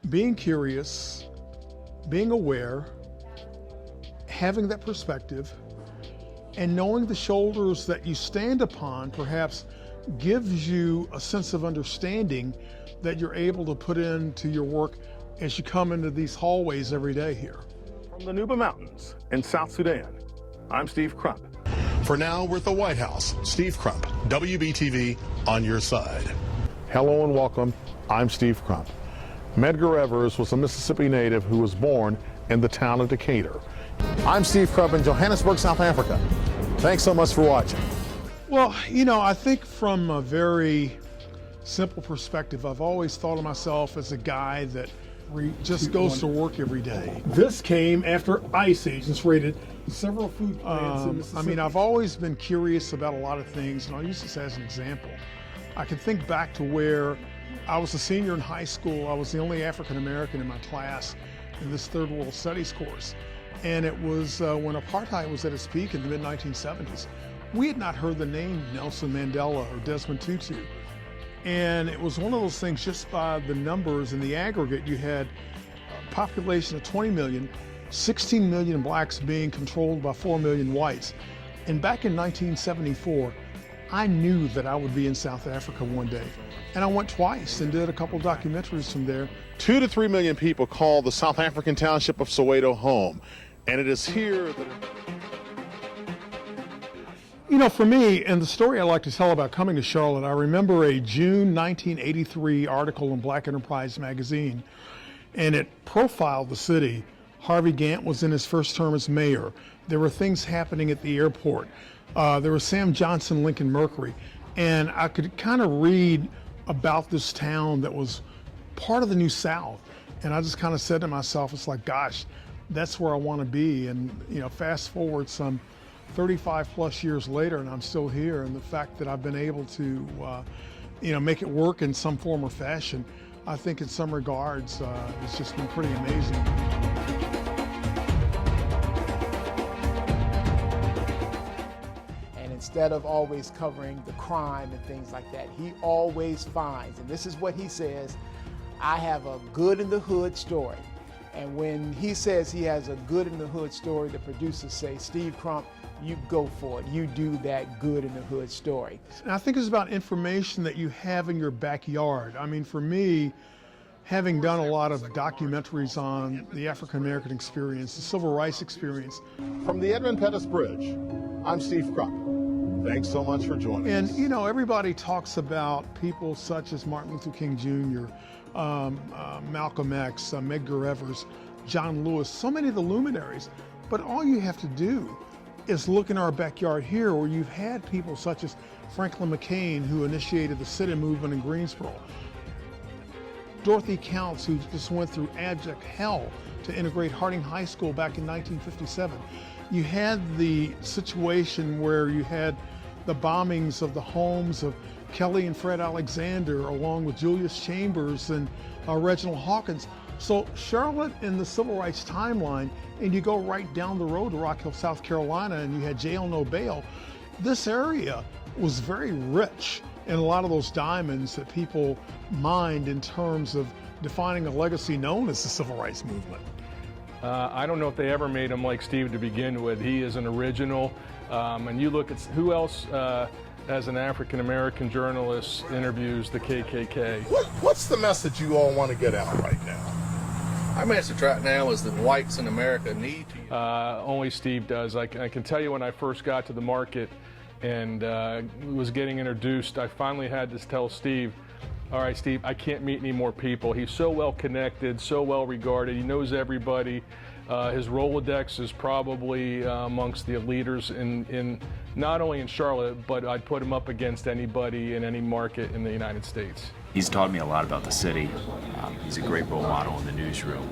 being curious, being aware, having that perspective, and knowing the shoulders that you stand upon perhaps gives you a sense of understanding that you're able to put into your work as you come into these hallways every day here. From the Nuba Mountains in South Sudan, I'm Steve Crump. For now, we're at the White House. Steve Crump, WBTV, on your side. Hello and welcome. I'm Steve Crump. Medgar Evers was a Mississippi native who was born in the town of Educator. I'm Steve Crump in Johannesburg, South Africa. Thanks so much for watching. Well, you know, I think from a very simple perspective, I've always thought of myself as a guy that just goes to work every day. This came after Ice Age. It's rated several food plants in Mississippi. I mean, I've always been curious about a lot of things, and I'll use this as an example. I can think back to where I was a senior in high school. I was the only African American in my class in this Third World Studies course. And it was when apartheid was at its peak in the mid-1970s. We had not heard the name Nelson Mandela or Desmond Tutu. And it was one of those things, just by the numbers in the aggregate, you had a population of 20 million, 16 million blacks being controlled by 4 million whites. And back in 1974, I knew that I would be in South Africa one day. And I went twice and did a couple documentaries from there. 2 to 3 million people call the South African township of Soweto home. And it is here that... You know, for me, and the story I like to tell about coming to Charlotte, I remember a June 1983 article in Black Enterprise magazine, and it profiled the city. Harvey Gantt was in his first term as mayor. There were things happening at the airport. There was Sam Johnson, Lincoln Mercury, and I could kind of read about this town that was part of the New South. And I just kind of said to myself, it's like, gosh, that's where I want to be. And, you know, fast forward some 35 plus years later, and I'm still here. And the fact that I've been able to, you know, make it work in some form or fashion, I think in some regards, it's just been pretty amazing. And instead of always covering the crime and things like that, he always finds, and this is what he says, I have a good in the hood story. And when he says he has a good in the hood story, the producers say, Steve Crump, you go for it. You do that good in the hood story. And I think it's about information that you have in your backyard. I mean, for me, having done a lot of documentaries on the African American experience, the civil rights experience. From the Edmund Pettus Bridge, I'm Steve Crump. Thanks so much for joining us. And, you know, everybody talks about people such as Martin Luther King Jr., Malcolm X, Medgar Evers, John Lewis, so many of the luminaries. But all you have to do is look in our backyard here, where you've had people such as Franklin McCain, who initiated the sit-in movement in Greensboro. Dorothy Counts, who just went through abject hell to integrate Harding High School back in 1957. You had the situation where you had the bombings of the homes of Kelly and Fred Alexander, along with Julius Chambers and Reginald Hawkins. So Charlotte in the civil rights timeline, and you go right down the road to Rock Hill, South Carolina, and you had Jail No Bail. This area was very rich in a lot of those diamonds that people mined in terms of defining a legacy known as the civil rights movement. I don't know if they ever made him like Steve to begin with. He is an original, and you look at who else as an African-American journalist interviews the KKK. What's the message you all want to get out right now? Our message right now is that whites in America need to. Only Steve does. I can tell you when I first got to the market and was getting introduced, I finally had to tell Steve, all right, Steve, I can't meet any more people. He's so well connected, so well regarded. He knows everybody. His Rolodex is probably amongst the leaders in not only in Charlotte, but I'd put him up against anybody in any market in the United States. He's taught me a lot about the city. He's a great role model in the newsroom.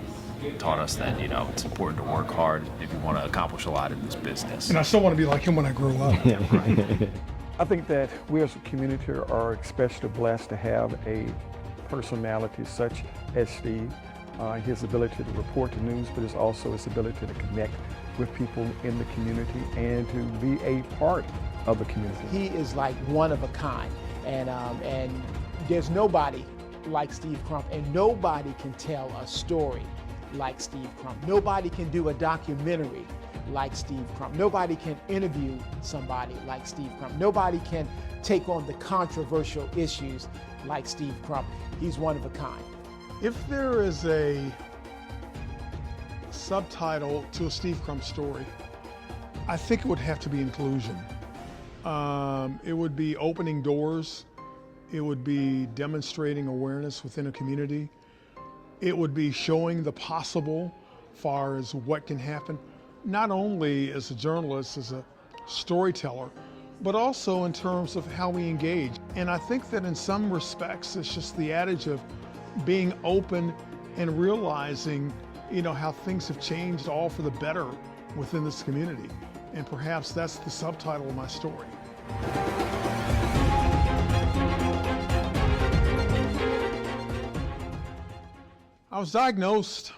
Taught us that, you know, it's important to work hard if you want to accomplish a lot in this business. And I still want to be like him when I grow up. Yeah, right. I think that we as a community are especially blessed to have a personality such as Steve. His ability to report the news, but it's also his ability to connect with people in the community and to be a part of the community. He is like one of a kind, and there's nobody like Steve Crump, and nobody can tell a story like Steve Crump. Nobody can do a documentary like Steve Crump. Nobody can interview somebody like Steve Crump. Nobody can take on the controversial issues like Steve Crump. He's one of a kind. If there is a subtitle to a Steve Crump story, I think it would have to be inclusion. It would be opening doors. It would be demonstrating awareness within a community. It would be showing the possible far as what can happen, not only as a journalist, as a storyteller, but also in terms of how we engage. And I think that in some respects, it's just the adage of being open and realizing, how things have changed all for the better within this community. And perhaps that's the subtitle of my story. I was diagnosed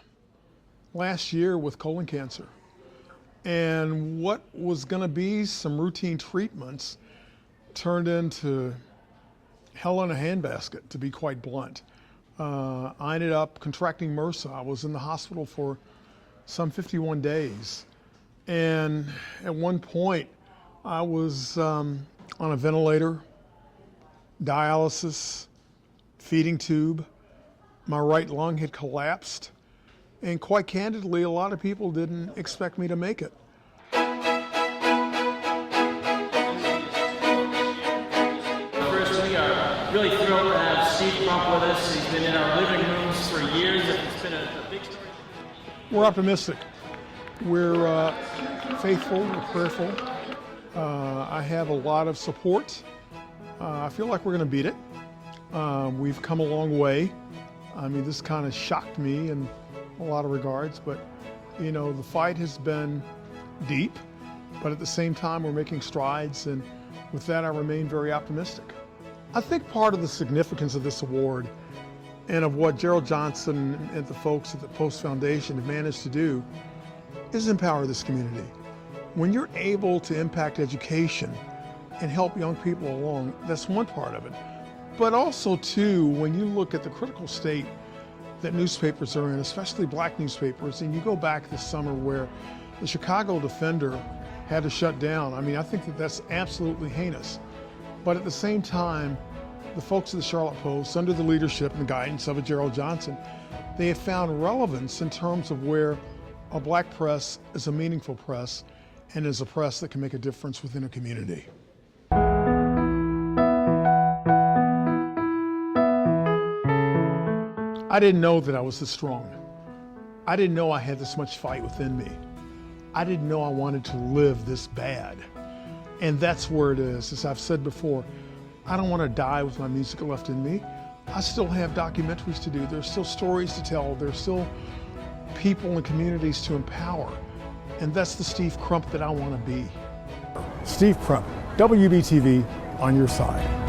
last year with colon cancer. And what was going to be some routine treatments turned into hell in a handbasket, to be quite blunt. I ended up contracting MRSA. I was in the hospital for some 51 days. And at one point, I was on a ventilator, dialysis, feeding tube. My right lung had collapsed. And quite candidly, a lot of people didn't expect me to make it. First, we are really thrilled to have Steve Crump with us. He's been in our living rooms for years. It's been a big story. We're optimistic. We're faithful, we're prayerful. I have a lot of support. I feel like we're going to beat it. We've come a long way. I mean, this kind of shocked me in a lot of regards, but the fight has been deep, but at the same time we're making strides, and with that I remain very optimistic. I think part of the significance of this award and of what Gerald Johnson and the folks at the Post Foundation have managed to do is empower this community. When you're able to impact education and help young people along, that's one part of it. But also too, when you look at the critical state that newspapers are in, especially black newspapers, and you go back this summer where the Chicago Defender had to shut down. I mean, I think that that's absolutely heinous. But at the same time, the folks at the Charlotte Post, under the leadership and guidance of a Gerald Johnson, they have found relevance in terms of where a black press is a meaningful press and is a press that can make a difference within a community. I didn't know that I was this strong. I didn't know I had this much fight within me. I didn't know I wanted to live this bad. And that's where it is. As I've said before, I don't want to die with my music left in me. I still have documentaries to do. There's still stories to tell. There's still people and communities to empower. And that's the Steve Crump that I want to be. Steve Crump, WBTV, on your side.